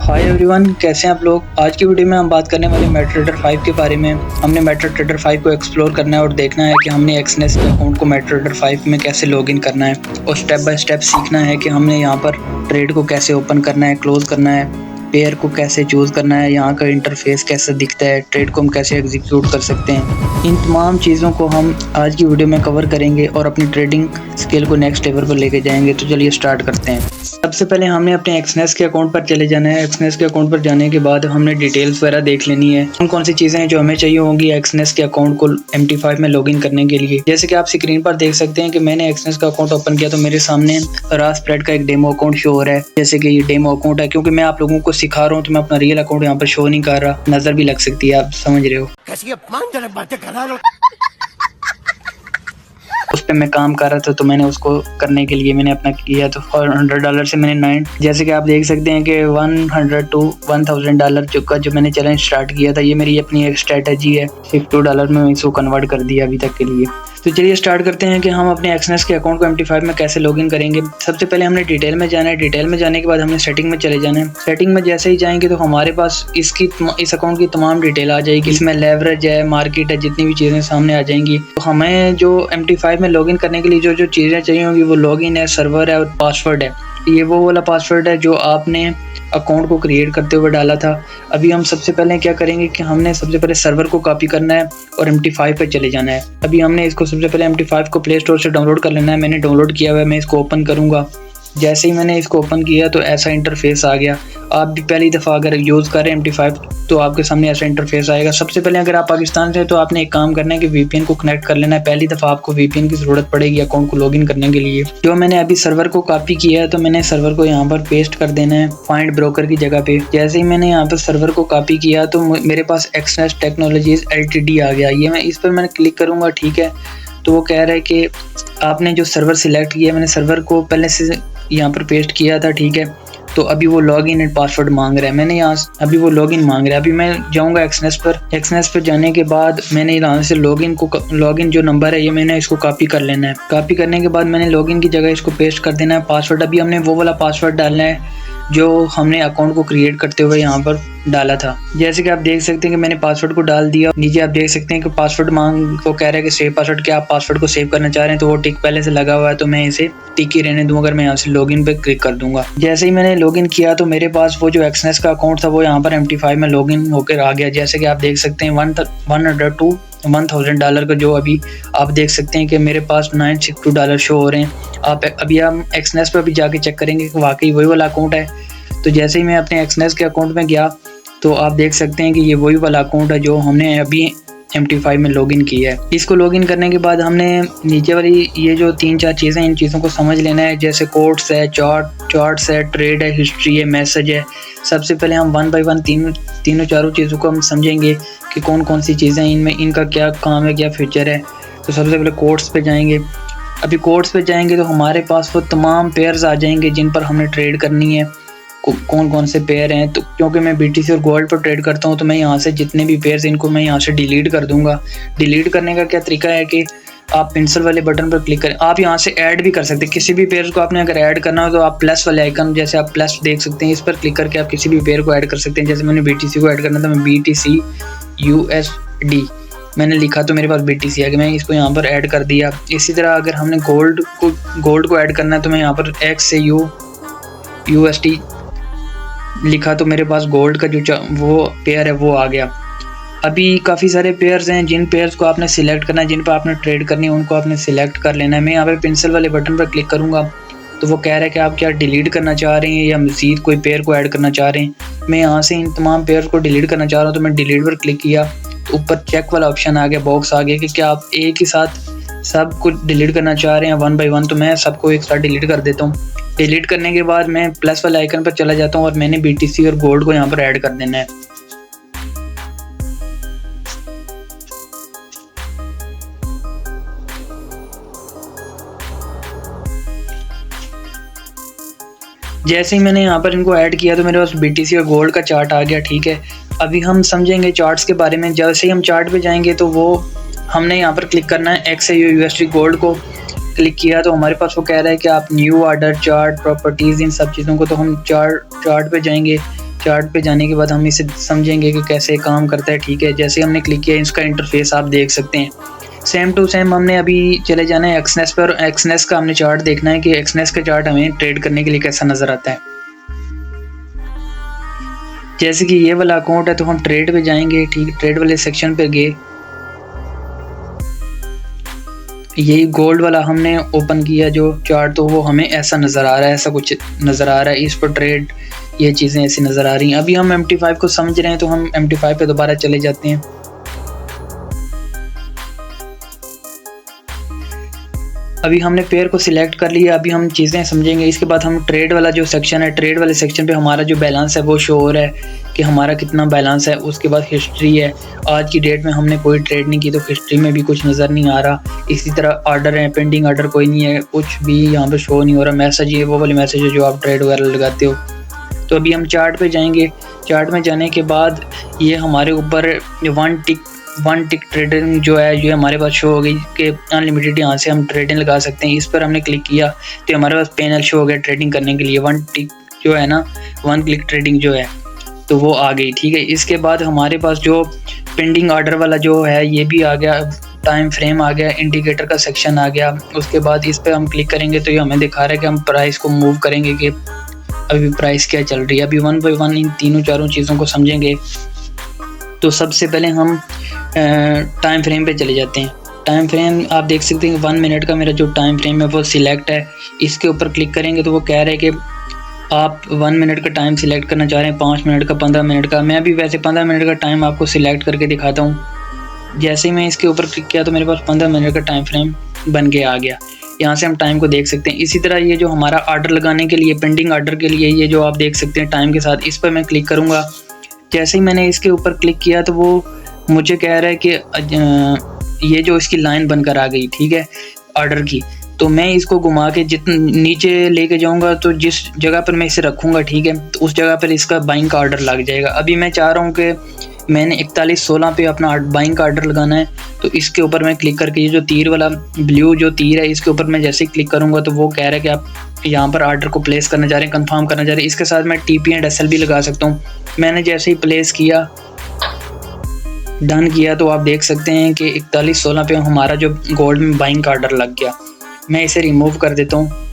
Hi everyone, कैसे हैं आप लोग। आज की वीडियो में हम बात करने वाले मेटाट्रेडर 5 के बारे में। हमने मेटाट्रेडर 5 को एक्सप्लोर करना है और देखना है कि हमने एक्सनेस के अकाउंट को मेटाट्रेडर 5 में कैसे लॉगिन करना है और स्टेप बाय स्टेप सीखना है कि हमने यहाँ पर ट्रेड को कैसे ओपन करना है, क्लोज करना है, पेयर को कैसे चूज़ करना है, यहाँ का इंटरफेस कैसे दिखता है, ट्रेड को हम कैसे एग्जीक्यूट कर सकते हैं। इन तमाम चीज़ों को हम आज की वीडियो में कवर करेंगे और अपनी ट्रेडिंग स्किल को नेक्स्ट लेवल पर लेके जाएंगे। तो चलिए स्टार्ट करते हैं। सबसे पहले हमने अपने एक्सनेस के अकाउंट पर चले जाना है। एक्सनेस के अकाउंट पर जाने के बाद हमने डिटेल्स वगैरह देख लेनी है, कौन सी चीज़ें हैं जो हमें चाहिए होंगी एक्सनेस के अकाउंट को MT5 में लॉगिन करने के लिए। जैसे कि आप स्क्रीन पर देख सकते हैं कि मैंने एक्सनेस का अकाउंट ओपन किया तो मेरे सामने रास्प्रेड का एक डेमो अकाउंट शो हो रहा है। जैसे कि ये डेमो अकाउंट है, क्योंकि मैं आप लोगों को सिखा रहा हूँ तो मैं अपना रियल अकाउंट यहाँ पर शो नहीं कर रहा, नजर भी लग सकती है, आप समझ रहे हो। उस पर मैं काम कर रहा था तो मैंने उसको करने के लिए मैंने अपना किया तो $100 से मैंने 9, जैसे कि आप देख सकते हैं कि $100 to $1000 जो मैंने चैलेंज स्टार्ट किया था, ये मेरी अपनी एक स्ट्रेटजी है। $62 में इसको कन्वर्ट कर दिया अभी तक के लिए। तो चलिए स्टार्ट करते हैं कि हम अपने एक्सनेस के अकाउंट को MT5 में कैसे लॉगिन करेंगे। सबसे पहले हमने डिटेल में जाना है। डिटेल में जाने के बाद हमने सेटिंग में चले जाना है। सेटिंग में जैसे ही जाएंगे तो हमारे पास इस अकाउंट की तमाम डिटेल आ जाएगी। इसमें लेवरेज है, मार्केट है, जितनी भी चीज़ें सामने आ जाएंगी। तो हमें जो MT5 में लॉगिन करने के लिए जो चीज़ें चाहिए होंगी वो लॉगिन है, सर्वर है और पासवर्ड है। ये वो वाला पासवर्ड है जो आपने अकाउंट को क्रिएट करते हुए डाला था। अभी हम सबसे पहले क्या करेंगे कि हमने सबसे पहले सर्वर को कॉपी करना है और MT5 पे चले जाना है। अभी हमने इसको सबसे पहले MT5 को प्ले स्टोर से डाउनलोड कर लेना है। मैंने डाउनलोड किया हुआ है, मैं इसको ओपन करूँगा। जैसे ही मैंने इसको ओपन किया तो ऐसा इंटरफेस आ गया। आप भी पहली दफ़ा अगर यूज़ करें MT5 तो आपके सामने ऐसा इंटरफेस आएगा। सबसे पहले अगर आप पाकिस्तान से तो आपने एक काम करना है कि VPN को कनेक्ट कर लेना है। पहली दफ़ा आपको VPN की ज़रूरत पड़ेगी अकाउंट को लॉगिन करने के लिए। जो मैंने अभी सर्वर को कॉपी किया है तो मैंने सर्वर को यहाँ पर पेस्ट कर देना है फाइंड ब्रोकर की जगह पे। जैसे ही मैंने यहाँ पर सर्वर को कॉपी किया तो मेरे पास एक्सनेस टेक्नोलॉजीज LTD आ गया। ये मैं इस पर मैंने क्लिक करूँगा, ठीक है। तो वो कह रहा है कि आपने जो सर्वर सिलेक्ट किया, मैंने सर्वर को पहले से यहाँ पर पेस्ट किया था, ठीक है। तो अभी वो लॉगिन एंड पासवर्ड मांग रहा है। मैंने यहाँ अभी वो लॉगिन मांग रहा है। अभी मैं जाऊँगा एक्सनेस पर। एक्सनेस पर जाने के बाद मैंने यहाँ से लॉगिन जो नंबर है ये मैंने इसको कॉपी कर लेना है। कॉपी करने के बाद मैंने लॉगिन की जगह इसको पेस्ट कर देना है। पासवर्ड अभी हमने वो वाला पासवर्ड डालना है जो हमने अकाउंट को क्रिएट करते हुए यहाँ पर डाला था। जैसे कि आप देख सकते हैं कि मैंने पासवर्ड को डाल दिया। नीचे आप देख सकते हैं कि पासवर्ड को कह रहा है कि सेव पासवर्ड। क्या आप पासवर्ड को सेव करना चाह रहे हैं तो वो टिक पहले से लगा हुआ है, तो मैं इसे टिक ही रहने दूंगा। अगर मैं यहाँ से लॉगिन पे क्लिक कर दूंगा, जैसे ही मैंने लॉगिन किया तो मेरे पास वो जो एक्सनेस का अकाउंट था वो यहाँ पर MT5 में लॉगिन होकर आ गया। जैसे कि आप देख सकते हैं $100 to $1000 का जो अभी आप देख सकते हैं कि मेरे पास $962 शो हो रहे हैं। अभी हम एक्सनेस पर भी जाके चेक करेंगे कि वाकई वही वाला अकाउंट है। तो जैसे ही मैं अपने एक्सनेस के अकाउंट में गया तो आप देख सकते हैं कि ये वही वाला अकाउंट है जो हमने अभी MT5 में लॉगिन किया है। इसको लॉगिन करने के बाद हमने नीचे वाली ये जो 3-4 चीज़ें, इन चीज़ों को समझ लेना है। जैसे कोड्स है, चार्ट्स है, ट्रेड है, हिस्ट्री है, मैसेज है। सबसे पहले हम 1 by 1 तीनों चारों चीज़ों को हम समझेंगे कि कौन कौन सी चीज़ें इनमें, इनका क्या काम है, क्या फ्यूचर है। तो सबसे पहले कोड्स पे जाएंगे। अभी कोड्स पे जाएंगे तो हमारे पास वो तमाम पेयर्स आ जाएंगे जिन पर हमने ट्रेड करनी है। कौन कौन से पेयर हैं, तो क्योंकि मैं BTC और गोल्ड पर ट्रेड करता हूं तो मैं यहाँ से जितने भी पेयर्स इनको मैं यहाँ से डिलीट कर दूंगा। डिलीट करने का क्या तरीका है कि आप पेंसिल वाले बटन पर क्लिक करें। आप यहाँ से ऐड भी कर सकते हैं। किसी भी पेयर को आपने अगर ऐड करना हो तो आप प्लस वाले आइकन, जैसे आप प्लस देख सकते हैं, इस पर क्लिक करके आप किसी भी पेयर को ऐड कर सकते हैं। जैसे मैंने BTC को ऐड करना था, मैं BTC USD मैंने लिखा तो मेरे पास BTC है कि मैं इसको यहाँ पर ऐड कर दिया। इसी तरह अगर हमने गोल्ड को ऐड करना है तो मैं यहाँ पर X से USD लिखा तो मेरे पास गोल्ड का जो वो पेयर है वो आ गया। अभी काफ़ी सारे पेयर्स हैं। जिन पेयर्स को आपने सिलेक्ट करना है, जिन पर आपने ट्रेड करनी है, उनको आपने सिलेक्ट कर लेना है। मैं यहाँ पे पेंसिल वाले बटन पर क्लिक करूँगा तो वो कह रहा है कि आप क्या डिलीट करना चाह रहे हैं या मज़ीद कोई पेयर को ऐड करना चाह रहे हैं। मैं यहाँ से इन तमाम पेयर्स को डिलीट करना चाह रहा हूँ तो मैं डिलीट पर क्लिक किया तो ऊपर चेक वाला ऑप्शन आ गया, बॉक्स आ गया कि क्या आप एक ही साथ सब कुछ डिलीट करना चाह रहे हैं 1 by 1। तो मैं सबको एक साथ डिलीट कर देता हूँ। डिलीट करने के बाद मैं प्लस वाले आइकन पर चला जाता हूँ और मैंने BTC और गोल्ड को यहाँ पर ऐड कर देना है। जैसे ही मैंने यहाँ पर इनको ऐड किया तो मेरे पास BTC और गोल्ड का चार्ट आ गया, ठीक है। अभी हम समझेंगे चार्ट्स के बारे में। जैसे ही हम चार्ट पे जाएंगे तो वो हमने यहाँ पर क्लिक करना है। X से USD गोल्ड को क्लिक किया तो हमारे पास वो कह रहा है कि आप न्यू ऑर्डर, चार्ट, प्रॉपर्टीज़, इन सब चीज़ों को, तो हम चार्ट पे जाएंगे। चार्ट पे जाने के बाद हम इसे समझेंगे कि कैसे काम करता है, ठीक है। जैसे हमने क्लिक किया, इसका इंटरफेस आप देख सकते हैं। सेम टू सेम हमने अभी चले जाना है एक्सनेस पर। एक्सनेस का हमने चार्ट देखना है कि एक्सनेस का चार्ट हमें ट्रेड करने के लिए कैसा नज़र आता है। जैसे कि ये वाला अकाउंट है तो हम ट्रेड पे जाएंगे, ठीक। ट्रेड वाले सेक्शन पे गए, यही गोल्ड वाला हमने ओपन किया जो चार्ट, तो वो हमें ऐसा नज़र आ रहा है, ऐसा कुछ नज़र आ रहा है। इस पर ट्रेड ये चीज़ें ऐसी नज़र आ रही हैं। अभी हम MT5 को समझ रहे हैं तो हम MT5 पे दोबारा चले जाते हैं। अभी हमने पेयर को सिलेक्ट कर लिया, अभी हम चीज़ें समझेंगे। इसके बाद हम ट्रेड वाला जो सेक्शन है, ट्रेड वाले सेक्शन पे हमारा जो बैलेंस है वो शो हो रहा है कि हमारा कितना बैलेंस है। उसके बाद हिस्ट्री है, आज की डेट में हमने कोई ट्रेड नहीं की तो हिस्ट्री में भी कुछ नज़र नहीं आ रहा। इसी तरह ऑर्डर है, पेंडिंग ऑर्डर कोई नहीं है, कुछ भी यहाँ पे शो नहीं हो रहा। मैसेज ये वो वाले मैसेज है जो आप ट्रेड वगैरह लगाते हो। तो अभी हम चार्ट पे जाएंगे। चार्ट में जाने के बाद ये हमारे ऊपर वन टिक ट्रेडिंग जो है हमारे पास शो हो गई कि अनलिमिटेड यहाँ से हम ट्रेडिंग लगा सकते हैं। इस पर हमने क्लिक किया तो हमारे पास पैनल शो हो गया ट्रेडिंग करने के लिए। वन टिक जो है ना, वन क्लिक ट्रेडिंग जो है तो वो आ गई, ठीक है। इसके बाद हमारे पास जो पेंडिंग ऑर्डर वाला जो है ये भी आ गया, टाइम फ्रेम आ गया, इंडिकेटर का सेक्शन आ गया। उसके बाद इस पर हम क्लिक करेंगे तो ये हमें दिखा रहा है कि हम प्राइस को मूव करेंगे कि अभी प्राइस क्या चल रही है। अभी 1 बाय 1 इन तीनों चारों चीज़ों को समझेंगे। तो सबसे पहले हम टाइम फ्रेम पे चले जाते हैं। टाइम फ्रेम आप देख सकते हैं 1 मिनट का मेरा जो टाइम फ्रेम है वो सिलेक्ट है। इसके ऊपर क्लिक करेंगे तो वो कह रहा है कि आप 1 मिनट का टाइम सिलेक्ट करना चाह रहे हैं, 5 मिनट का, 15 मिनट का। मैं भी वैसे 15 मिनट का टाइम आपको सिलेक्ट करके दिखाता हूँ। जैसे ही मैं इसके ऊपर क्लिक किया तो मेरे पास 15 मिनट का टाइम फ्रेम बन के आ गया। यहाँ से हम टाइम को देख सकते हैं। इसी तरह ये जो हमारा ऑर्डर लगाने के लिए, पेंडिंग ऑर्डर के लिए, ये जो आप देख सकते हैं टाइम के साथ, इस पर मैं क्लिक करूँगा। जैसे ही मैंने इसके ऊपर क्लिक किया तो वो मुझे कह रहा है कि ये जो इसकी लाइन बनकर आ गई, ठीक है, ऑर्डर की। तो मैं इसको घुमा के जितने नीचे लेके जाऊंगा तो जिस जगह पर मैं इसे रखूंगा, ठीक है, तो उस जगह पर इसका बाइंग का ऑर्डर लग जाएगा। अभी मैं चाह रहा हूँ कि मैंने 41.16 पे अपना बाइंग का ऑर्डर लगाना है। तो इसके ऊपर मैं क्लिक करके ये जो तीर वाला ब्लू जो तीर है इसके ऊपर मैं जैसे ही क्लिक करूँगा तो वो कह रहा है कि आप यहाँ पर ऑर्डर को प्लेस करना चाह रहे हैं, कंफर्म करना चाह रहे हैं। इसके साथ मैं TP एंड SL भी लगा सकता हूँ। मैंने जैसे ही प्लेस किया, डन किया, तो आप देख सकते हैं कि 41.16 पे हमारा जो गोल्ड में बाइंग का ऑर्डर लग गया। मैं इसे रिमूव कर देता हूँ।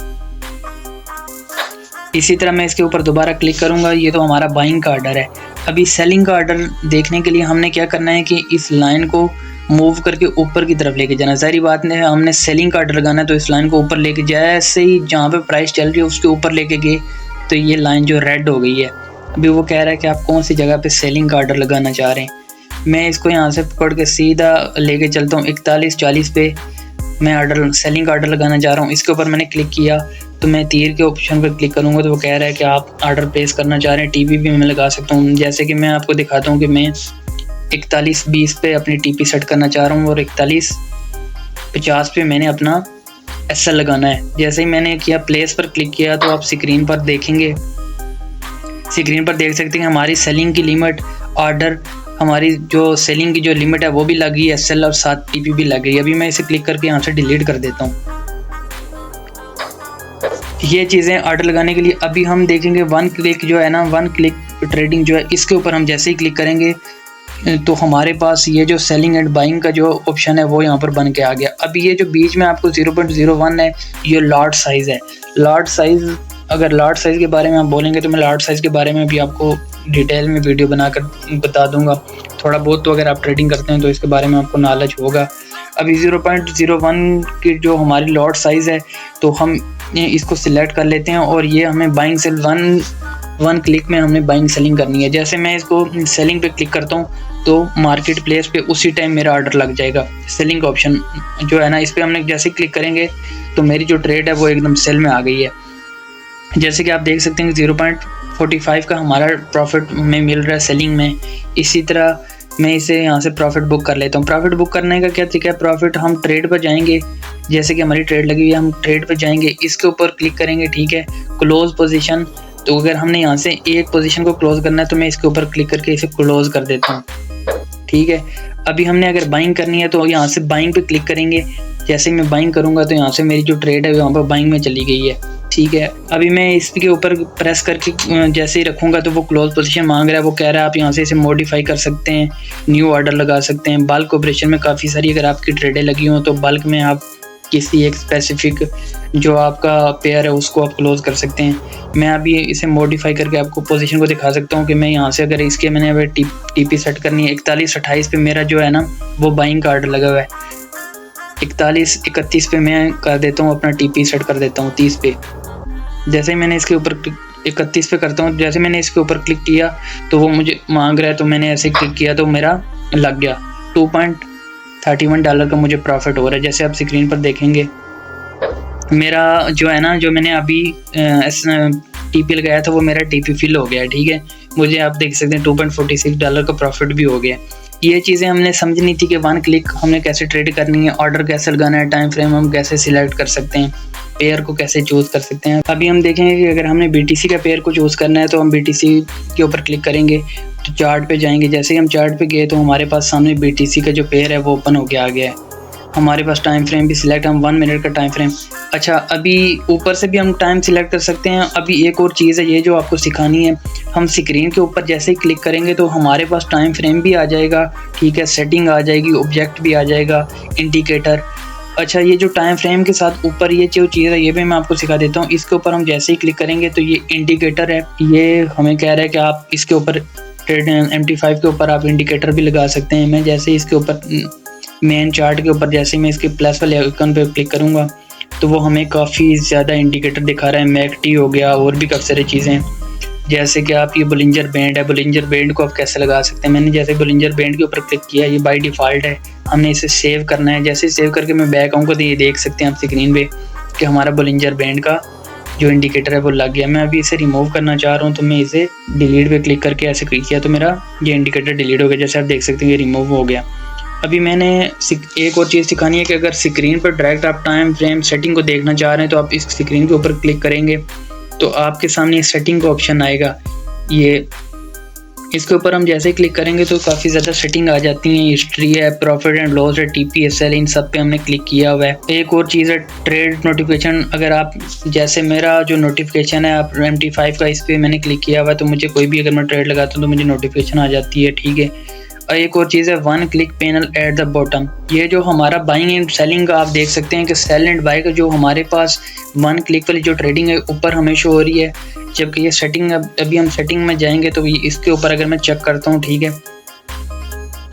इसी तरह मैं इसके ऊपर दोबारा क्लिक करूँगा, ये तो हमारा बाइंग का ऑर्डर है। अभी सेलिंग का ऑर्डर देखने के लिए हमने क्या करना है कि इस लाइन को मूव करके ऊपर की तरफ लेके जाना। सारी बात नहीं है, हमने सेलिंग का ऑर्डर लगाना है तो इस लाइन को ऊपर लेके जैसे ही जहाँ पे प्राइस चल रही है उसके ऊपर लेके गए तो ये लाइन जो रेड हो गई है। अभी वो कह रहा है कि आप कौन सी जगह पे सेलिंग का ऑर्डर लगाना चाह रहे हैं। मैं इसको यहाँ से पकड़ के सीधा लेके चलता हूँ 41.40 पे मैं ऑर्डर सेलिंग का ऑर्डर लगाना चाह रहा हूँ। इसके ऊपर मैंने क्लिक किया तो मैं तीर के ऑप्शन पर क्लिक करूँगा तो वो कह रहा है कि आप ऑर्डर प्लेस करना चाह रहे हैं। TP भी मैं लगा सकता हूँ। जैसे कि मैं आपको दिखाता हूँ कि मैं 41.20 पे अपनी TP सेट करना चाह रहा हूँ और 41.50 पे मैंने अपना SL लगाना है। जैसे ही मैंने किया प्लेस पर क्लिक किया तो आप स्क्रीन पर देखेंगे, स्क्रीन पर देख सकते हैं हमारी सेलिंग की लिमिट, ऑर्डर, हमारी जो सेलिंग की जो लिमिट है वो भी लग गई, SL और साथ TP भी लग गई। अभी मैं इसे क्लिक करके यहाँ से डिलीट कर देता हूँ ये चीज़ें ऑर्डर लगाने के लिए। अभी हम देखेंगे 1 क्लिक जो है ना, 1 क्लिक ट्रेडिंग जो है, इसके ऊपर हम जैसे ही क्लिक करेंगे तो हमारे पास ये जो सेलिंग एंड बाइंग का जो ऑप्शन है वो यहाँ पर बन के आ गया। अभी ये जो बीच में आपको 0.01 है ये लॉट साइज़ है। लॉट साइज़, अगर लॉट साइज़ के बारे में आप बोलेंगे तो मैं लॉट साइज़ के बारे में भी आपको डिटेल में वीडियो बनाकर बता दूंगा। थोड़ा बहुत तो अगर आप ट्रेडिंग करते हैं तो इसके बारे में आपको नॉलेज होगा। अभी 0.01 की जो हमारी लॉट साइज़ है तो हम इसको सिलेक्ट कर लेते हैं और ये हमें बाइंग सेल 1 क्लिक में हमने बाइंग सेलिंग करनी है। जैसे मैं इसको सेलिंग पे क्लिक करता हूँ तो मार्केट प्लेस पे उसी टाइम मेरा ऑर्डर लग जाएगा। सेलिंग का ऑप्शन जो है ना, इस पर हमने जैसे क्लिक करेंगे तो मेरी जो ट्रेड है वो एकदम सेल में आ गई है। जैसे कि आप देख सकते हैं 0.45 का हमारा प्रॉफिट में मिल रहा है सेलिंग में। इसी तरह मैं इसे यहाँ से प्रॉफिट बुक कर लेता हूँ। प्रॉफिट बुक करने का क्या तरीका है, प्रॉफिट हम ट्रेड पर जाएंगे, जैसे कि हमारी ट्रेड लगी हुई है, हम ट्रेड पर जाएंगे, इसके ऊपर क्लिक करेंगे, ठीक है, क्लोज पोजीशन। तो अगर हमने यहाँ से एक पोजीशन को क्लोज करना है तो मैं इसके ऊपर क्लिक करके इसे क्लोज कर देता हूँ, ठीक है। अभी हमने अगर बाइंग करनी है तो यहाँ से बाइंग पे क्लिक करेंगे। जैसे मैं बाइंग करूँगा तो यहाँ से मेरी जो ट्रेड है यहाँ पर बाइंग में चली गई है, ठीक है। अभी मैं इसके ऊपर प्रेस करके जैसे ही रखूँगा तो वो क्लोज पोजीशन मांग रहा है, वो कह रहा है आप यहाँ से इसे मॉडिफाई कर सकते हैं, न्यू ऑर्डर लगा सकते हैं। बल्क ऑपरेशन में काफ़ी सारी अगर आपकी ट्रेडें लगी हों तो बल्क में आप किसी एक स्पेसिफिक जो आपका पेयर है उसको आप क्लोज कर सकते हैं। मैं अभी इसे मॉडिफाई करके आपको पोजीशन को दिखा सकता हूँ कि मैं यहाँ से अगर इसके मैंने अगर टीपी सेट करनी है 41-28 पे मेरा जो है ना वो बाइंग का ऑर्डर लगा हुआ है। 41-31 पे मैं कर देता हूँ अपना टीपी सेट कर देता हूँ 30 पे। जैसे ही मैंने इसके ऊपर 31 पे करता हूँ, जैसे मैंने इसके ऊपर क्लिक किया तो वो मुझे मांग रहा है, तो मैंने ऐसे क्लिक किया तो मेरा लग गया। $2.31 का मुझे प्रॉफिट हो रहा है। जैसे आप स्क्रीन पर देखेंगे मेरा जो है ना, जो मैंने अभी टीपी लगाया था वो मेरा टीपी फिल हो गया है। ठीक है, मुझे आप देख सकते हैं $2.46 का प्रॉफिट भी हो गया। ये चीज़ें हमने समझनी थी कि 1 क्लिक हमने कैसे ट्रेड करनी है, ऑर्डर कैसे लगाना है, टाइम फ्रेम हम कैसे सिलेक्ट कर सकते हैं, पेयर को कैसे चूज़ कर सकते हैं। अभी हम देखेंगे कि अगर हमने BTC का पेयर को चूज़ करना है तो हम BTC के ऊपर क्लिक करेंगे तो चार्ट पे जाएंगे। जैसे ही हम चार्ट पे गए तो हमारे पास सामने BTC का जो पेयर है वो ओपन होके आ गया है। हमारे पास टाइम फ्रेम भी सिलेक्ट, हम 1 मिनट का टाइम फ्रेम। अच्छा, अभी ऊपर से भी हम टाइम सिलेक्ट कर सकते हैं। अभी एक और चीज़ है ये जो आपको सिखानी है, हम स्क्रीन के ऊपर जैसे ही क्लिक करेंगे तो हमारे पास टाइम फ्रेम भी आ जाएगा। ठीक है, सेटिंग आ जाएगी, ऑब्जेक्ट भी आ जाएगा, इंडिकेटर। अच्छा, ये जो टाइम फ्रेम के साथ ऊपर ये जो चीज़ है ये भी मैं आपको सिखा देता हूँ। इसके ऊपर हम जैसे ही क्लिक करेंगे तो ये इंडिकेटर है, ये हमें कह रहा है कि आप इसके ऊपर MT5 के ऊपर आप इंडिकेटर भी लगा सकते हैं। मैं जैसे इसके ऊपर मेन चार्ट के ऊपर जैसे मैं इसके प्लस वाले आइकन पे क्लिक करूँगा तो वो हमें काफ़ी ज़्यादा इंडिकेटर दिखा रहा है। मैकटी हो गया और भी काफ़ी सारी चीज़ें, जैसे कि आप ये बोलिंजर बैंड है, बोलिंजर बैंड को आप कैसे लगा सकते हैं। मैंने जैसे बोलिंजर बैंड के ऊपर क्लिक किया, ये बाय डिफ़ॉल्ट है, हमने इसे सेव करना है। जैसे सेव करके मैं बैक आऊँगा तो ये देख सकते हैं आप स्क्रीन पे कि हमारा बोलिंजर बैंड का जो इंडिकेटर है वो लग गया। मैं अभी इसे रिमूव करना चाह रहा हूँ तो मैं इसे डिलीट पे क्लिक करके ऐसे क्लिक किया तो मेरा ये इंडिकेटर डिलीट हो गया। जैसे आप देख सकते हैं ये रिमूव हो गया। अभी मैंने एक और चीज़ सिखानी है कि अगर स्क्रीन पर डायरेक्ट आप टाइम फ्रेम सेटिंग को देखना चाह रहे हैं तो आप इस स्क्रीन के ऊपर क्लिक करेंगे तो आपके सामने सेटिंग का ऑप्शन आएगा। ये इसके ऊपर हम जैसे ही क्लिक करेंगे तो काफ़ी ज़्यादा सेटिंग आ जाती हैं। हिस्ट्री है, प्रॉफिट एंड लॉस है, TPSL, इन सब पे हमने क्लिक किया हुआ है। एक और चीज़ है ट्रेड नोटिफिकेशन। अगर आप जैसे मेरा जो नोटिफिकेशन है आप MT5 का, इस पर मैंने क्लिक किया हुआ है तो मुझे कोई भी अगर मैं ट्रेड लगाता हूँ तो मुझे नोटिफिकेशन आ जाती है। ठीक है, और एक और चीज़ है 1 click panel at the bottom. ये जो हमारा बाइंग एंड सेलिंग का आप देख सकते हैं कि सेल एंड बाय का जो हमारे पास 1 क्लिक वाली जो ट्रेडिंग है ऊपर हमें शो हो रही है, जबकि ये सेटिंग अभी हम सेटिंग में जाएंगे तो इसके ऊपर अगर मैं चेक करता हूँ, ठीक है,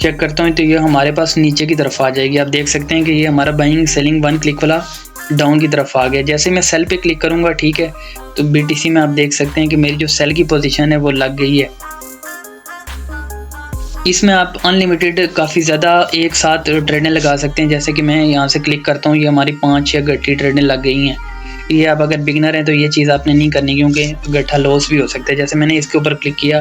चेक करता हूँ तो ये हमारे पास नीचे की तरफ आ जाएगी। आप देख सकते हैं कि ये हमारा बाइंग सेलिंग 1 क्लिक वाला डाउन की तरफ आ गया। जैसे मैं सेल पे क्लिक करूँगा, ठीक है, तो BTC में आप देख सकते हैं कि मेरी जो सेल की पोजीशन है वो लग गई है। इसमें आप अनलिमिटेड काफ़ी ज़्यादा एक साथ ट्रेडें लगा सकते हैं। जैसे कि मैं यहाँ से क्लिक करता हूँ, ये हमारी 5-6 गट्ठी ट्रेडें लग गई हैं। ये आप अगर बिगनर हैं तो ये चीज़ आपने नहीं करनी क्योंकि गट्ठा लॉस भी हो सकता है। जैसे मैंने इसके ऊपर क्लिक किया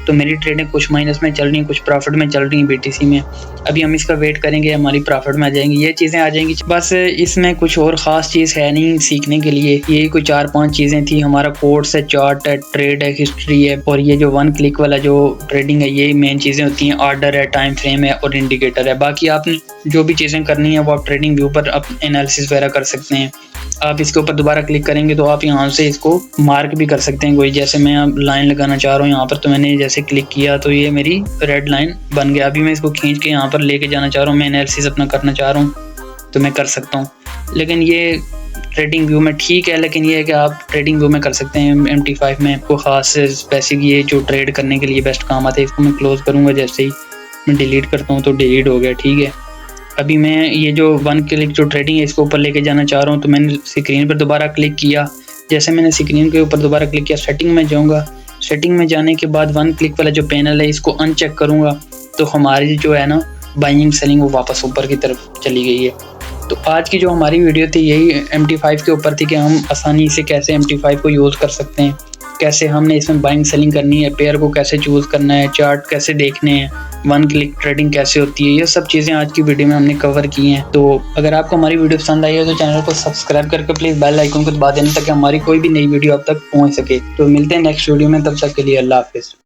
तो मेरी ट्रेडें कुछ माइनस में चल रही हैं, कुछ प्रॉफिट में चल रही हैं BTC में। अभी हम इसका वेट करेंगे, हमारी प्रॉफिट में आ जाएंगी, ये चीज़ें आ जाएंगी। बस इसमें कुछ और ख़ास चीज़ है नहीं सीखने के लिए, यही कोई 4-5 चीज़ें थी। हमारा कोर्स है, चार्ट है, ट्रेड है, हिस्ट्री है और ये जो 1 क्लिक वाला जो ट्रेडिंग है ये मेन चीज़ें होती हैं। ऑर्डर है, टाइम फ्रेम है और इंडिकेटर है। बाकी आपने जो भी चीज़ें करनी है वो आप ट्रेडिंग व्यू पर आप एनालिसिस वगैरह कर सकते हैं। आप इसके ऊपर दोबारा क्लिक करेंगे तो आप यहाँ से इसको मार्क भी कर सकते हैं कोई। जैसे मैं अब लाइन लगाना चाह रहा हूँ यहाँ पर, तो मैंने जैसे क्लिक किया तो ये मेरी रेड लाइन बन गया। अभी मैं इसको खींच के यहाँ पर लेके जाना चाह रहा हूँ, मैं एनालिसिस अपना करना चाह रहा हूँ तो मैं कर सकता हूँ। लेकिन ये ट्रेडिंग व्यू में ठीक है, लेकिन ये है कि आप ट्रेडिंग व्यू में कर सकते हैं। MT5 में आपको ख़ास स्पेसिफिक ये जो ट्रेड करने के लिए बेस्ट काम आता है। इसको मैं क्लोज़ करूँगा, जैसे ही मैं डिलीट करता हूँ तो डिलीट हो गया। ठीक है, अभी मैं ये जो 1 क्लिक जो ट्रेडिंग है इसको ऊपर लेके जाना चाह रहा हूँ तो मैंने स्क्रीन पर दोबारा क्लिक किया। जैसे मैंने स्क्रीन के ऊपर दोबारा क्लिक किया, सेटिंग में जाऊँगा। सेटिंग में जाने के बाद 1 क्लिक वाला जो पैनल है इसको अनचेक करूँगा तो हमारी जो है ना बाइंग सेलिंग वो वापस ऊपर की तरफ चली गई है। तो आज की जो हमारी वीडियो थी यही MT5 के ऊपर थी कि हम आसानी से कैसे MT5 को यूज़ कर सकते हैं, कैसे हमने इसमें बाइंग सेलिंग करनी है, पेयर को कैसे चूज़ करना है, चार्ट कैसे देखने हैं, 1 क्लिक ट्रेडिंग कैसे होती है। ये सब चीज़ें आज की वीडियो में हमने कवर की हैं। तो अगर आपको हमारी वीडियो पसंद आई है तो चैनल को सब्सक्राइब करके प्लीज़ बेल आइकन को दबा देना ताकि हमारी कोई भी नई वीडियो आप तक पहुँच सके। तो मिलते हैं नेक्स्ट वीडियो में, तब तक के लिए अल्लाह हाफिज़।